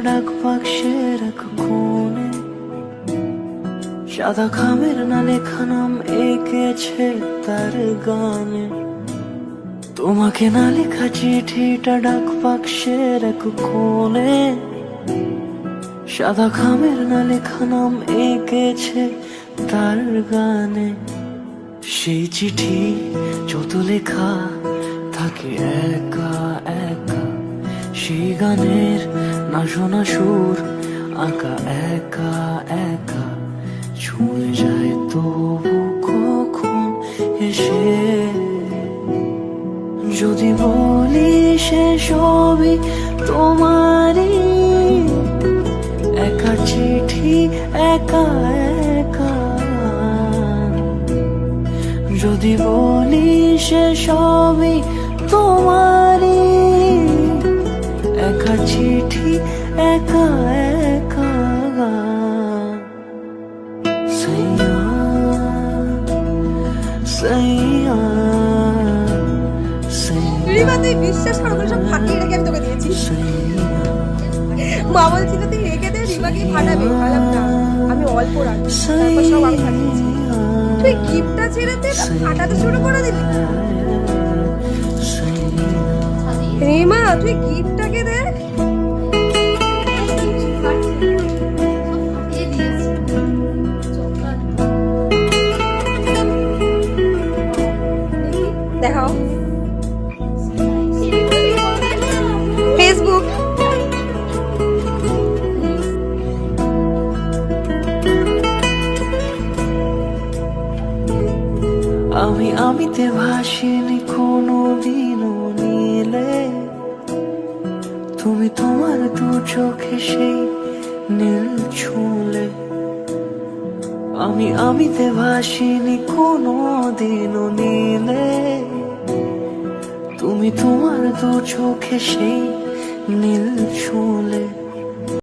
ডাক বাক্সের এক কোণে সাদা খামের না লেখা নাম এঁকেছে তার গানে। তোমাকে না লেখা চিঠিটা ডাক বাক্সের এক কোণে সাদা খামের না লেখা নাম এঁকেছে তার গানে। সেই চিঠি যত লেখা থাকে একা একা, সেই গানের না শোনা সুর আঁকা একা একা ছুঁয়ে যায় তবু কখন এসে। যদি বলি সে সবই তোমারই, একা চিঠি একা একা। যদি বলি সে সবই তোমারই, একা চিঠি একা একা। সাইয়া সাইয়া রিমা, তুই বিশ্বাস কর সব ফাটিয়ে রেখে আমি তোকে দিয়েছি। মা বলছিল তুই রেখে দে, রিমাকে ফাটাবে। বললাম না, আমি অল্প রাখবো, তারপর সব আমি ফাটিয়েছি। তুই গিফটটা ছেড়ে দে, ফাটাতে শুরু করে দিলি। রিমা, তুই গিফটটাকে দে। দেখাও ফেসবুক। আমিতে ভাসিনি কোনো দিনও নীলে, তুমি তোমার দু চোখে সেই নীল ছুঁলে। আমিতে ভাসিনি কোনো দিনও নীলে, তুমি তোমার দু চোখে সেই নীল ছুঁলে।